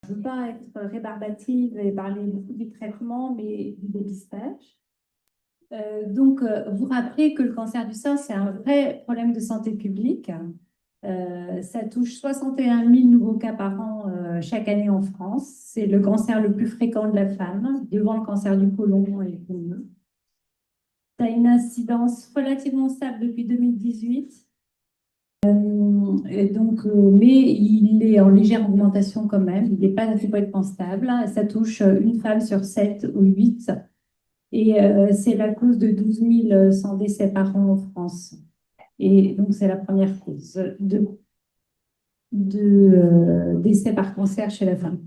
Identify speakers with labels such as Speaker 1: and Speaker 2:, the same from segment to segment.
Speaker 1: Je ne veux pas être rébarbative et parler beaucoup du traitement, mais du dépistage. Vous rappelez que le cancer du sein, c'est un vrai problème de santé publique. Ça touche 61 000 nouveaux cas par an chaque année en France. C'est le cancer le plus fréquent de la femme, devant le cancer du côlon et du poumon. Ça a une incidence relativement stable depuis 2018. Mais il est en légère augmentation quand même. Il n'est pas complètement stable. Ça touche une femme sur 7 ou 8. Et c'est la cause de 12 100 décès par an en France. Et donc, c'est la première cause de décès par cancer chez la femme.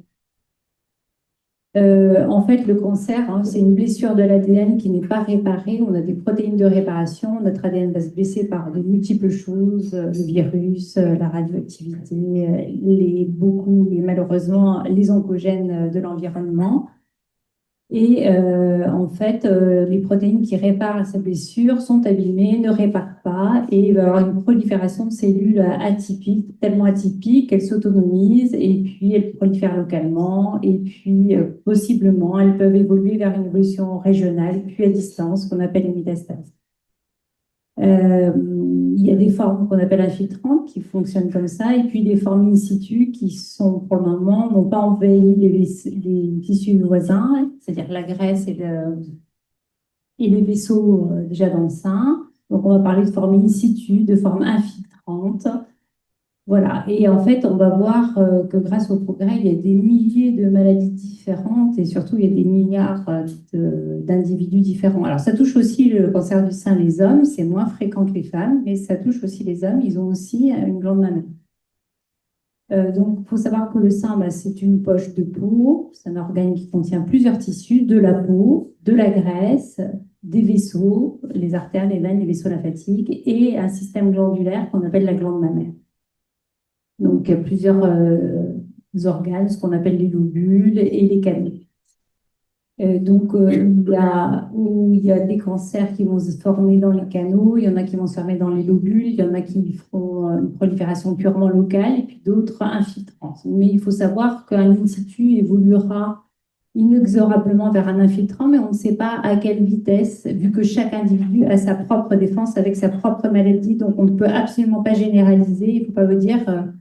Speaker 1: En fait, le cancer, hein, c'est une blessure de l'ADN qui n'est pas réparée. On a des protéines de réparation. Notre ADN va se blesser par de multiples choses, le virus, la radioactivité, et malheureusement les oncogènes de l'environnement. Et en fait, les protéines qui réparent ces blessures sont abîmées, ne réparent pas, et il va y avoir une prolifération de cellules atypiques, tellement atypiques qu'elles s'autonomisent, et puis elles prolifèrent localement, et puis possiblement, elles peuvent évoluer vers une évolution régionale, puis à distance, qu'on appelle les métastases. Euh, il y a des formes qu'on appelle infiltrantes qui fonctionnent comme ça, et puis des formes in situ qui sont pour le moment n'ont pas envahi les tissus voisins, c'est-à-dire la graisse et les vaisseaux déjà dans le sein. Donc on va parler de formes in situ, de formes infiltrantes. Voilà, et en fait, on va voir que grâce au progrès, il y a des milliers de maladies différentes et surtout, il y a des milliards d'individus différents. Alors, ça touche aussi le cancer du sein, les hommes, c'est moins fréquent que les femmes, mais ça touche aussi les hommes, ils ont aussi une glande mammaire. Donc, il faut savoir que le sein, bah, c'est une poche de peau, c'est un organe qui contient plusieurs tissus, de la peau, de la graisse, des vaisseaux, les artères, les veines, les vaisseaux lymphatiques et un système glandulaire qu'on appelle la glande mammaire. Donc, il y a plusieurs organes, ce qu'on appelle les lobules et les canaux. Il y a des cancers qui vont se former dans les canaux, il y en a qui vont se former dans les lobules, il y en a qui feront une prolifération purement locale, et puis d'autres infiltrantes. Mais il faut savoir qu'un in situ évoluera inexorablement vers un infiltrant, mais on ne sait pas à quelle vitesse, vu que chaque individu a sa propre défense avec sa propre maladie, donc on ne peut absolument pas généraliser. Il ne faut pas vous dire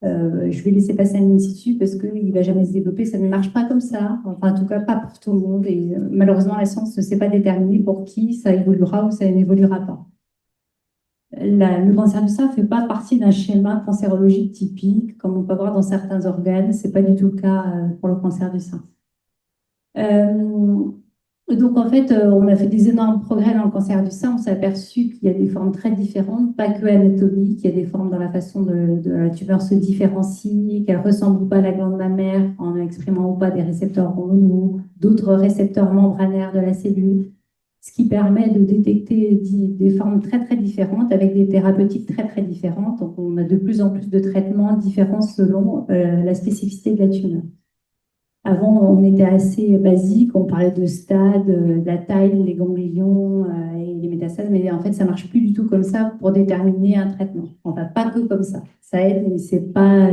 Speaker 1: je vais laisser passer un in situ parce qu'il ne va jamais se développer. Ça ne marche pas comme ça. Enfin, en tout cas, pas pour tout le monde. Et malheureusement, la science ne sait pas déterminer pour qui ça évoluera ou ça n'évoluera pas. Le cancer du sein ne fait pas partie d'un schéma cancérologique typique, comme on peut voir dans certains organes. Ce n'est pas du tout le cas pour le cancer du sein. Donc, en fait, on a fait des énormes progrès dans le cancer du sein. On s'est aperçu qu'il y a des formes très différentes, pas que anatomiques. Il y a des formes dans la façon de la tumeur se différencier, qu'elle ressemble ou pas à la glande mammaire en exprimant ou pas des récepteurs hormonaux, d'autres récepteurs membranaires de la cellule, ce qui permet de détecter des formes très, très différentes avec des thérapeutiques très, très différentes. Donc, on a de plus en plus de traitements différents selon la spécificité de la tumeur. Avant, on était assez basique, on parlait de stade, de la taille, les ganglions et les métastases, mais en fait, ça ne marche plus du tout comme ça pour déterminer un traitement. Enfin, pas que comme ça. Ça aide, mais ce n'est pas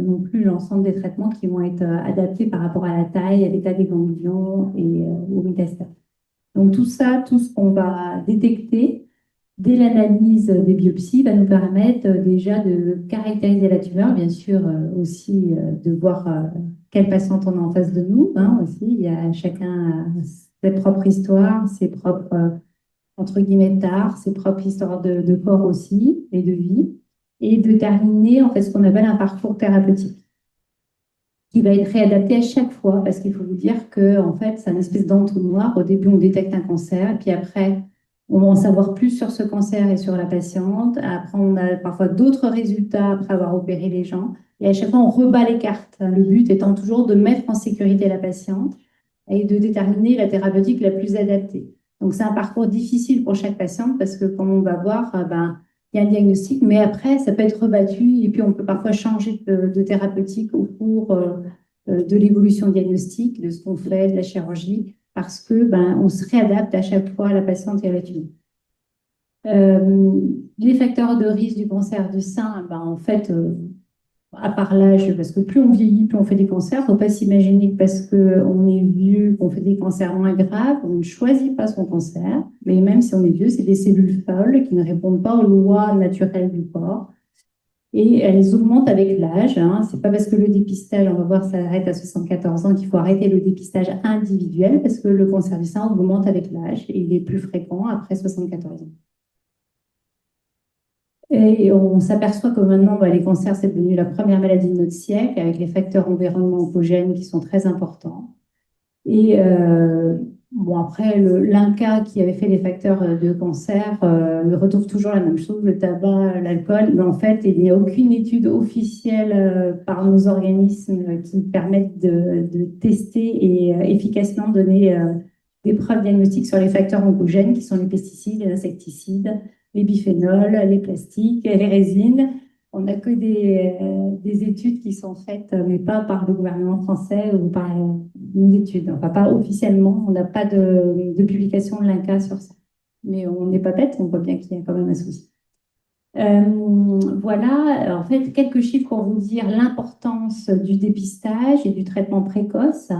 Speaker 1: non plus l'ensemble des traitements qui vont être adaptés par rapport à la taille, à l'état des ganglions et aux métastases. Donc, tout ça, tout ce qu'on va détecter dès l'analyse des biopsies va nous permettre déjà de caractériser la tumeur, bien sûr aussi de voir quelle patiente on a en face de nous. Hein, aussi, il y a chacun ses propres histoires, ses propres entre guillemets tares, ses propres histoires de corps aussi et de vie, et de terminer en fait ce qu'on appelle un parcours thérapeutique qui va être réadapté à chaque fois parce qu'il faut vous dire que en fait c'est une espèce d'entonnoir. Au début on détecte un cancer, et puis après on va en savoir plus sur ce cancer et sur la patiente. Après, on a parfois d'autres résultats après avoir opéré les gens. Et à chaque fois, on rebat les cartes. Le but étant toujours de mettre en sécurité la patiente et de déterminer la thérapeutique la plus adaptée. Donc, c'est un parcours difficile pour chaque patiente parce que, comme on va voir, il y a un diagnostic, mais après, ça peut être rebattu et puis on peut parfois changer de thérapeutique au cours de l'évolution diagnostique, de ce qu'on fait, de la chirurgie parce que on se réadapte à chaque fois à la patiente et à la tumeur. Les facteurs de risque du cancer du sein, en fait, à part l'âge, parce que plus on vieillit, plus on fait des cancers. Il ne faut pas s'imaginer que parce qu'on est vieux, qu'on fait des cancers moins graves, on ne choisit pas son cancer. Mais même si on est vieux, c'est des cellules folles qui ne répondent pas aux lois naturelles du corps. Et elles augmentent avec l'âge. Hein. Ce n'est pas parce que le dépistage, on va voir, ça arrête à 74 ans qu'il faut arrêter le dépistage individuel, parce que le cancer du sein augmente avec l'âge et il est plus fréquent après 74 ans. Et on s'aperçoit que maintenant, les cancers, c'est devenu la première maladie de notre siècle, avec les facteurs environnementaux qui sont très importants. Et bon, après, l'INCa qui avait fait les facteurs de cancer retrouve toujours la même chose, le tabac, l'alcool. Mais en fait, il n'y a aucune étude officielle par nos organismes qui permettent de tester et efficacement donner des preuves diagnostiques sur les facteurs oncogènes qui sont les pesticides, les insecticides, les biphénols, les plastiques, les résines. On n'a que des études qui sont faites, mais pas par le gouvernement français ou par une étude. Enfin, pas officiellement, on n'a pas de publication de l'INCa sur ça. Mais on n'est pas bête, on voit bien qu'il y a quand même un souci. Voilà, en fait, quelques chiffres pour vous dire l'importance du dépistage et du traitement précoce.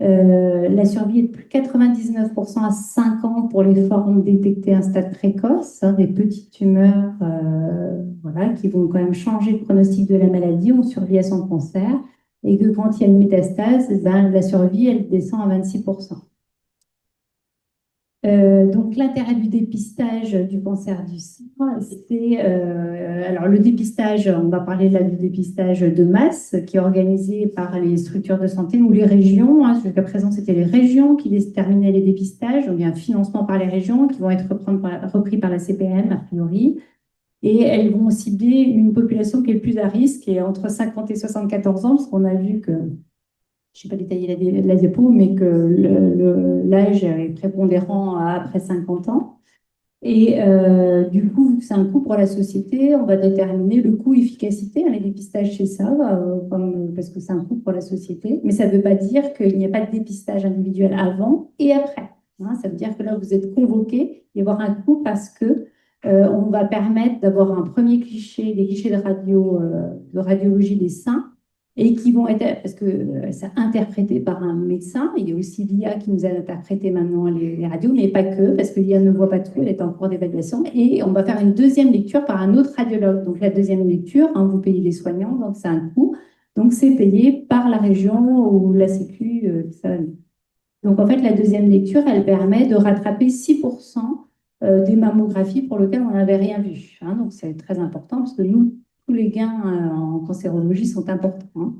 Speaker 1: La survie est de plus de 99% à 5 ans pour les formes détectées à un stade précoce, hein, des petites tumeurs voilà, qui vont quand même changer le pronostic de la maladie, on survit à son cancer, et que quand il y a une métastase, la survie, elle descend à 26%. Donc, l'intérêt du dépistage du cancer du sein, c'est alors le dépistage, on va parler là du dépistage de masse qui est organisé par les structures de santé ou les régions. Hein. Jusqu'à présent, c'était les régions qui déterminaient les dépistages. Donc, il y a un financement par les régions qui vont être repris par la CPM, a priori. Et elles vont cibler une population qui est le plus à risque, qui est entre 50 et 74 ans, parce qu'on a vu que je ne vais pas détailler la diapo, mais que l'âge est prépondérant après 50 ans. Et du coup, vu que c'est un coût pour la société, on va déterminer le coût-efficacité. Les dépistages, c'est ça, parce que c'est un coût pour la société. Mais ça ne veut pas dire qu'il n'y a pas de dépistage individuel avant et après. Hein, ça veut dire que là, vous êtes convoqué et avoir un coût parce que on va permettre d'avoir un premier cliché, des clichés de radiologie des seins, et qui vont être, parce que c'est interprété par un médecin, il y a aussi l'IA qui nous a interprété maintenant les radios, mais pas que, parce que l'IA ne voit pas tout, elle est en cours d'évaluation, et on va faire une deuxième lecture par un autre radiologue. Donc la deuxième lecture, hein, vous payez les soignants, donc c'est un coût, donc c'est payé par la région ou la Sécu, ça va mieux. Donc en fait, la deuxième lecture, elle permet de rattraper 6% des mammographies pour lesquelles on n'avait rien vu. Hein. Donc c'est très important, parce que nous, tous les gains en cancérologie sont importants. Hein.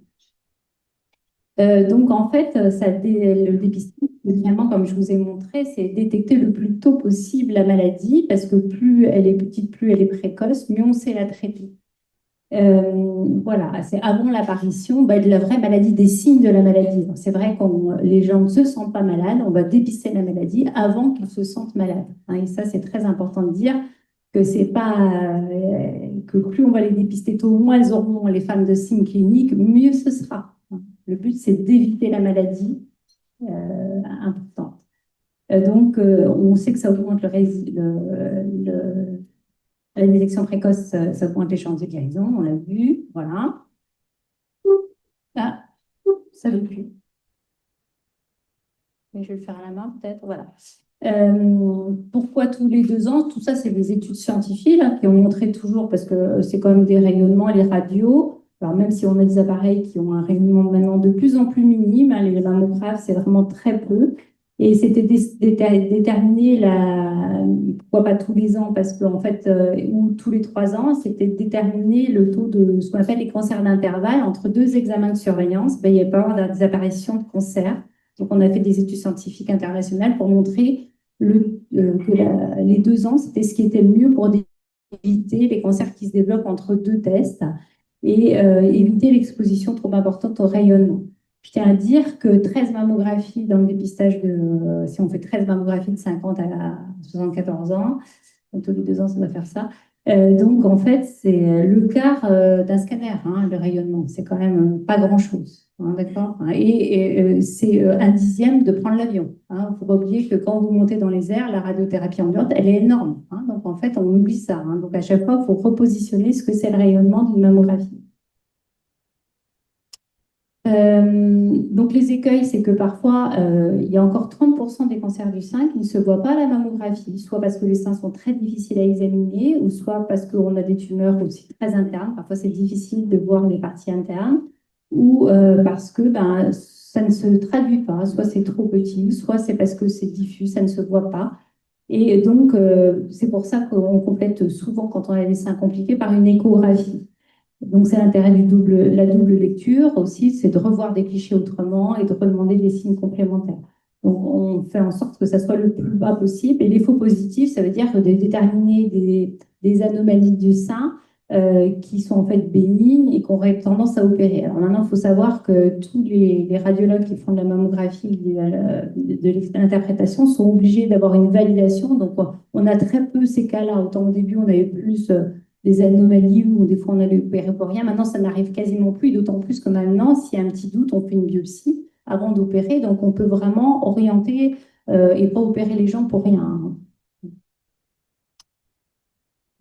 Speaker 1: Donc, en fait, le dépistage, vraiment, comme je vous ai montré, c'est détecter le plus tôt possible la maladie, parce que plus elle est petite, plus elle est précoce, mieux on sait la traiter. Voilà, c'est avant l'apparition de la vraie maladie, des signes de la maladie. C'est vrai que les gens ne se sentent pas malades, on va dépister la maladie avant qu'ils se sentent malades. Hein, et ça, c'est très important de dire que c'est pas que plus on va les dépister tôt, moins elles auront les femmes de signes cliniques, mieux ce sera. Le but, c'est d'éviter la maladie importante. Donc, on sait que ça augmente la détection précoce, ça augmente les chances de guérison, on l'a vu, voilà. Ah, ça ne veut plus. Mais je vais le faire à la main, peut-être, voilà. Pourquoi tous les 2 ans? Tout ça, c'est des études scientifiques qui ont montré toujours, parce que c'est quand même des rayonnements, les radios. Alors, même si on a des appareils qui ont un rayonnement maintenant de plus en plus minime, hein, les mammographes, c'est vraiment très peu. Et c'était déterminer pourquoi pas tous les ans, parce qu'en fait, ou tous les 3 ans, c'était déterminer le taux de ce qu'on appelle les cancers d'intervalle entre 2 examens de surveillance. Il y a pas avoir des apparitions de cancer. Donc, on a fait des études scientifiques internationales pour montrer que les 2 ans, c'était ce qui était le mieux pour éviter les cancers qui se développent entre 2 tests et éviter l'exposition trop importante au rayonnement. Je tiens à dire que 13 mammographies dans le dépistage si on fait 13 mammographies de 50 à 74 ans, donc tous les 2 ans, ça doit faire ça. Donc, en fait, c'est le quart d'un scanner, hein, le rayonnement. C'est quand même pas grand-chose. Hein, d'accord? Et c'est un dixième de prendre l'avion. Il ne faut pas oublier que quand vous montez dans les airs, la radiothérapie ambiante, elle est énorme. Hein, donc, en fait, on oublie ça. Hein. Donc, à chaque fois, il faut repositionner ce que c'est le rayonnement d'une mammographie. Donc les écueils, c'est que parfois, il y a encore 30% des cancers du sein qui ne se voient pas à la mammographie, soit parce que les seins sont très difficiles à examiner, ou soit parce qu'on a des tumeurs aussi très internes. Parfois, c'est difficile de voir les parties internes, ou parce que ben, ça ne se traduit pas. Soit c'est trop petit, soit c'est parce que c'est diffus, ça ne se voit pas. Et donc, c'est pour ça qu'on complète souvent, quand on a des seins compliqués, par une échographie. Donc, c'est l'intérêt la double lecture aussi, c'est de revoir des clichés autrement et de redemander des signes complémentaires. Donc, on fait en sorte que ça soit le plus bas possible. Et les faux positifs, ça veut dire que de déterminer des anomalies du sein qui sont en fait bénignes et qu'on aurait tendance à opérer. Alors maintenant, il faut savoir que tous les radiologues qui font de la mammographie, de l'interprétation, sont obligés d'avoir une validation. Donc, on a très peu ces cas-là. Autant au début, on avait plus des anomalies où des fois on allait opérer pour rien. Maintenant, ça n'arrive quasiment plus, d'autant plus que maintenant, s'il y a un petit doute, on fait une biopsie avant d'opérer. Donc, on peut vraiment orienter et pas opérer les gens pour rien, hein.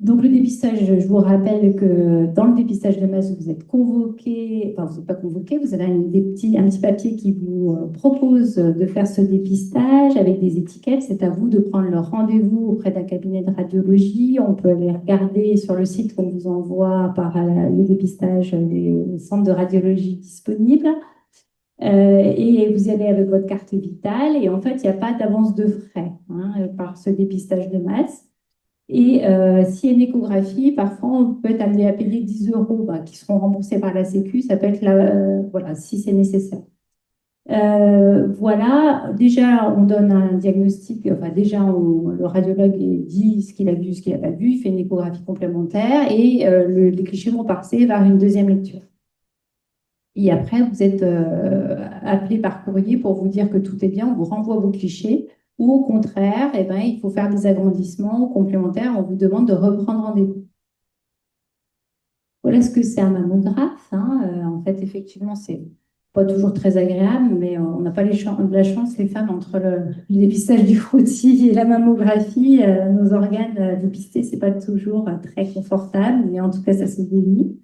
Speaker 1: Donc, le dépistage, je vous rappelle que dans le dépistage de masse, vous êtes convoqué, enfin, vous n'êtes pas convoqué, vous avez un petit papier qui vous propose de faire ce dépistage avec des étiquettes. C'est à vous de prendre le rendez-vous auprès d'un cabinet de radiologie. On peut aller regarder sur le site qu'on vous envoie par le dépistage des centres de radiologie disponibles. Et vous y allez avec votre carte vitale. Et en fait, il n'y a pas d'avance de frais, hein, par ce dépistage de masse. Et s'il y a une échographie, parfois on peut être amené à payer 10 euros bah, qui seront remboursés par la Sécu. Ça peut être là, voilà, si c'est nécessaire. Voilà, déjà on donne un diagnostic, enfin déjà le radiologue dit ce qu'il a vu, ce qu'il n'a pas vu, il fait une échographie complémentaire et les clichés vont passer vers une deuxième lecture. Et après, vous êtes appelé par courrier pour vous dire que tout est bien, on vous renvoie vos clichés. Ou au contraire, eh ben, il faut faire des agrandissements complémentaires, on vous demande de reprendre rendez-vous. Voilà ce que c'est un mammographe, hein. En fait, effectivement, c'est pas toujours très agréable, mais on n'a pas de la chance, les femmes, entre le dépistage du frottis et la mammographie, nos organes dépistés, c'est pas toujours très confortable, mais en tout cas, ça se délie.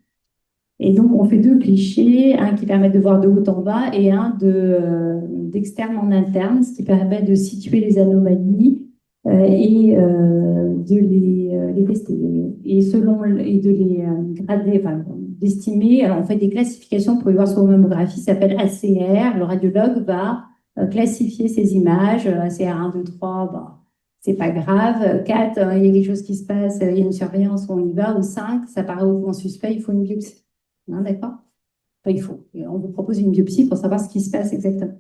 Speaker 1: Et donc, on fait deux clichés, un qui permet de voir de haut en bas et un d'externe en interne, ce qui permet de situer les anomalies et les tester. Et et de les grader, enfin, d'estimer. Alors, on fait des classifications pour y voir sur vos mammographies, ça s'appelle ACR. Le radiologue va classifier ces images, ACR 1, 2, 3, bah, c'est pas grave. 4, il y a quelque chose qui se passe, il y a une surveillance, on y va. Ou 5, ça paraît au point suspect, il faut une biopsie. Hein, d'accord? Enfin, il faut. On vous propose une biopsie pour savoir ce qui se passe exactement.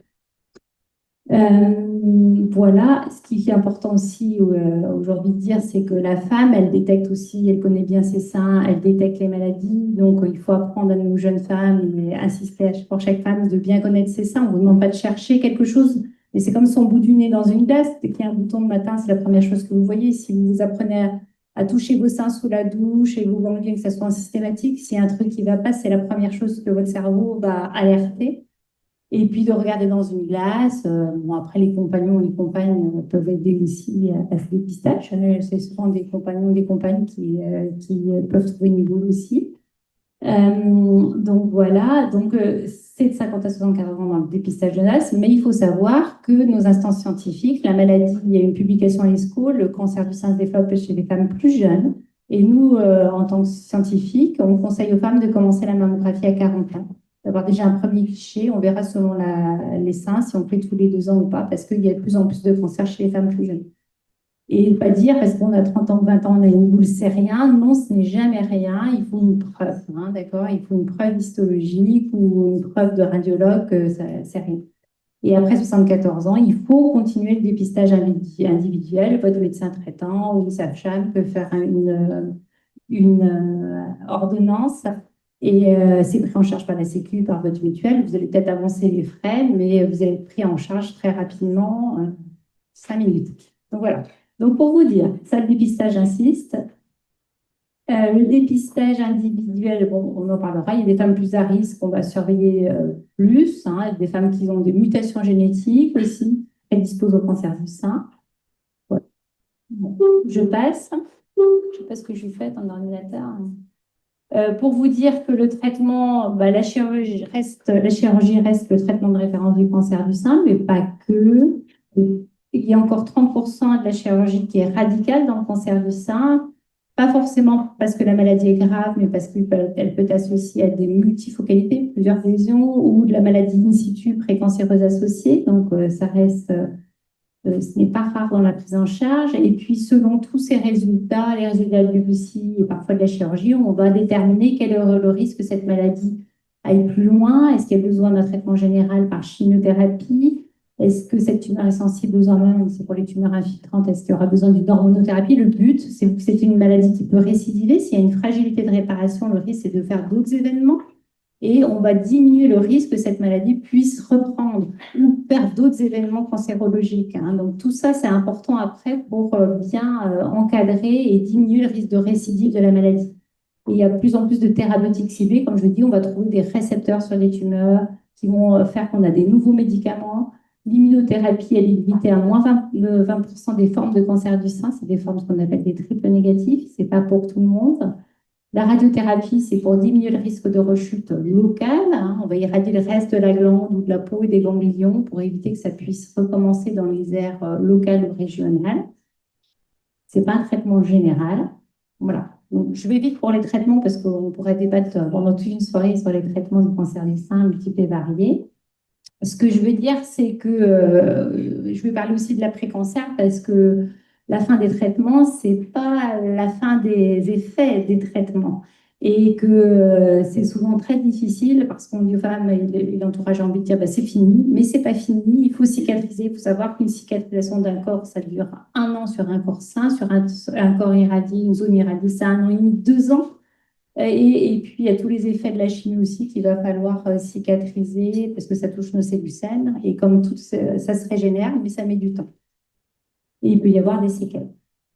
Speaker 1: Voilà, ce qui est important aussi aujourd'hui de dire, c'est que la femme, elle détecte aussi, elle connaît bien ses seins, elle détecte les maladies. Donc, il faut apprendre à nos jeunes femmes et insister pour chaque femme de bien connaître ses seins. On ne vous demande pas de chercher quelque chose, mais c'est comme son bout du nez dans une glace. Dès qu'il y a un bouton le matin, c'est la première chose que vous voyez. Si vous apprenez à toucher vos seins sous la douche et vos ganglions, que ça soit en systématique, s'il y a un truc qui ne va pas, c'est la première chose que votre cerveau va alerter. Et puis de regarder dans une glace. Bon, après, les compagnons et les compagnes peuvent aider aussi à ce dépistage. C'est souvent des compagnons et des compagnes qui peuvent trouver une boule aussi. Donc voilà, donc c'est de 50 à 74 ans dans le dépistage de NAS, mais il faut savoir que nos instances scientifiques, la maladie, il y a une publication à l'ESCO, le cancer du sein se développe chez les femmes plus jeunes. Et nous, en tant que scientifiques, on conseille aux femmes de commencer la mammographie à 40 ans, d'avoir déjà un premier cliché. On verra selon les seins si on fait tous les 2 ans ou pas, parce qu'il y a de plus en plus de cancers chez les femmes plus jeunes. Et pas dire, parce qu'on a 30 ans, 20 ans, on a une boule, c'est rien. Non, ce n'est jamais rien. Il faut une preuve, hein, d'accord? Il faut une preuve histologique ou une preuve de radiologue que c'est rien. Et après 74 ans, il faut continuer le dépistage individuel. Votre médecin traitant ou une sage-femme peut faire une ordonnance et c'est pris en charge par la Sécu, par votre mutuelle. Vous allez peut-être avancer les frais, mais vous allez être pris en charge très rapidement, 5 minutes. Donc voilà. Donc pour vous dire, ça, le dépistage insiste. Le dépistage individuel, bon, on en parlera. Il y a des femmes plus à risque qu'on va surveiller plus, hein, des femmes qui ont des mutations génétiques aussi, elles disposent au cancer du sein. Voilà. Bon, je passe. Je ne sais pas ce que je fais dans l'ordinateur. Pour vous dire que le traitement, bah, la chirurgie reste le traitement de référence du cancer du sein, mais pas que. Il y a encore 30% de la chirurgie qui est radicale dans le cancer du sein, pas forcément parce que la maladie est grave, mais parce qu'elle peut être associée à des multifocalités, plusieurs lésions, ou de la maladie in situ précancéreuse associée. Donc, ça reste ce n'est pas rare dans la prise en charge. Et puis, selon tous ces résultats, les résultats de biopsie et parfois de la chirurgie, on va déterminer quel est le risque que cette maladie aille plus loin. Est-ce qu'il y a besoin d'un traitement général par chimiothérapie? Est-ce que cette tumeur est sensible aux hormones? C'est pour les tumeurs infiltrantes. Est-ce qu'il y aura besoin d'une hormonothérapie? Le but, c'est que c'est une maladie qui peut récidiver. S'il y a une fragilité de réparation, le risque, c'est de faire d'autres événements. Et on va diminuer le risque que cette maladie puisse reprendre ou faire d'autres événements cancérologiques, hein. Donc tout ça, c'est important après pour bien encadrer et diminuer le risque de récidive de la maladie. Et il y a de plus en plus de thérapeutiques ciblées. Comme je le dis, on va trouver des récepteurs sur les tumeurs qui vont faire qu'on a des nouveaux médicaments. L'immunothérapie, elle est limitée à moins 20% des formes de cancer du sein. C'est des formes qu'on appelle des triples négatifs. Ce n'est pas pour tout le monde. La radiothérapie, c'est pour diminuer le risque de rechute locale, hein. On va irradier le reste de la glande ou de la peau et des ganglions pour éviter que ça puisse recommencer dans les aires locales ou régionales. Ce n'est pas un traitement général. Voilà. Donc, je vais vite pour les traitements parce qu'on pourrait débattre pendant toute une soirée sur les traitements du cancer du sein multiples et variés. Ce que je veux dire, c'est que je vais parler aussi de l'après-cancer parce que la fin des traitements, c'est pas la fin des effets des traitements. Et que c'est souvent très difficile parce qu'on dit aux femmes, et l'entourage a envie de dire bah, c'est fini, mais c'est pas fini, il faut cicatriser. Il faut savoir qu'une cicatrisation d'un corps, ça dure 1 an sur un corps sain, sur un corps irradié, une zone irradiée, c'est 1 an et demi, 2 ans. Et puis, il y a tous les effets de la chimie aussi qu'il va falloir cicatriser parce que ça touche nos cellules saines. Et comme tout, ça se régénère, mais ça met du temps. Et il peut y avoir des séquelles.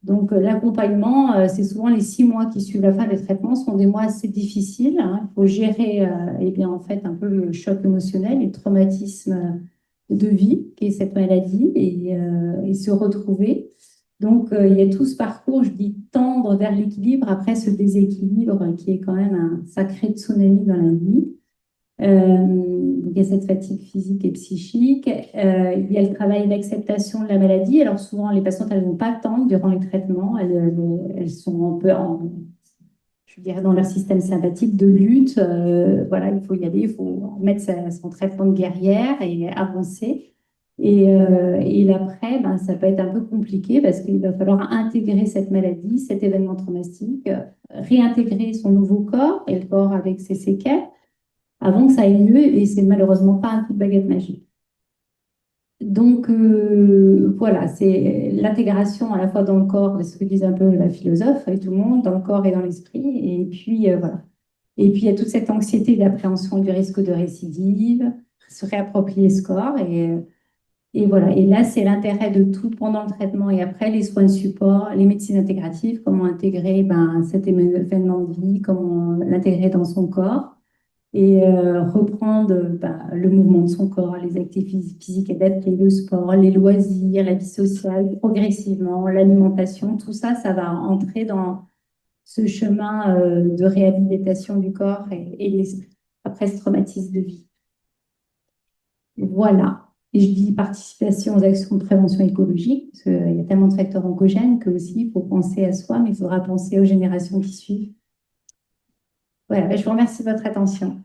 Speaker 1: Donc, l'accompagnement, c'est souvent les 6 mois qui suivent la fin des traitements, sont des mois assez difficiles, hein. Il faut gérer, eh bien, en fait, un peu le choc émotionnel et le traumatisme de vie qu'est cette maladie et se retrouver. Donc, il y a tout ce parcours, je dis, tendre vers l'équilibre, après ce déséquilibre qui est quand même un sacré tsunami dans la vie. Donc il y a cette fatigue physique et psychique. Il y a le travail d'acceptation de la maladie. Alors, souvent, les patientes, elles ne vont pas attendre durant les traitements. Elles sont un peu je dirais, dans leur système sympathique de lutte. Voilà, il faut y aller, il faut mettre son traitement de guerrière et avancer. Et l'après, ben, ça peut être un peu compliqué parce qu'il va falloir intégrer cette maladie, cet événement traumatique, réintégrer son nouveau corps et le corps avec ses séquelles avant que ça aille mieux. Et c'est malheureusement pas un coup de baguette magique. Donc voilà, c'est l'intégration à la fois dans le corps, c'est ce que disait un peu la philosophe et tout le monde, dans le corps et dans l'esprit. Et puis voilà. Et puis il y a toute cette anxiété d'appréhension du risque de récidive, se réapproprier ce corps. Et voilà. Et là, c'est l'intérêt de tout pendant le traitement et après, les soins de support, les médecines intégratives, comment intégrer ben, cet événement de vie, comment l'intégrer dans son corps et reprendre le mouvement de son corps, les activités physiques adaptées, le sport, les loisirs, la vie sociale, progressivement, l'alimentation, tout ça, ça va entrer dans ce chemin de réhabilitation du corps et de l'esprit après ce traumatisme de vie. Voilà. Et je dis participation aux actions de prévention écologique, parce qu'il y a tellement de facteurs oncogènes que aussi il faut penser à soi, mais il faudra penser aux générations qui suivent. Voilà, je vous remercie de votre attention.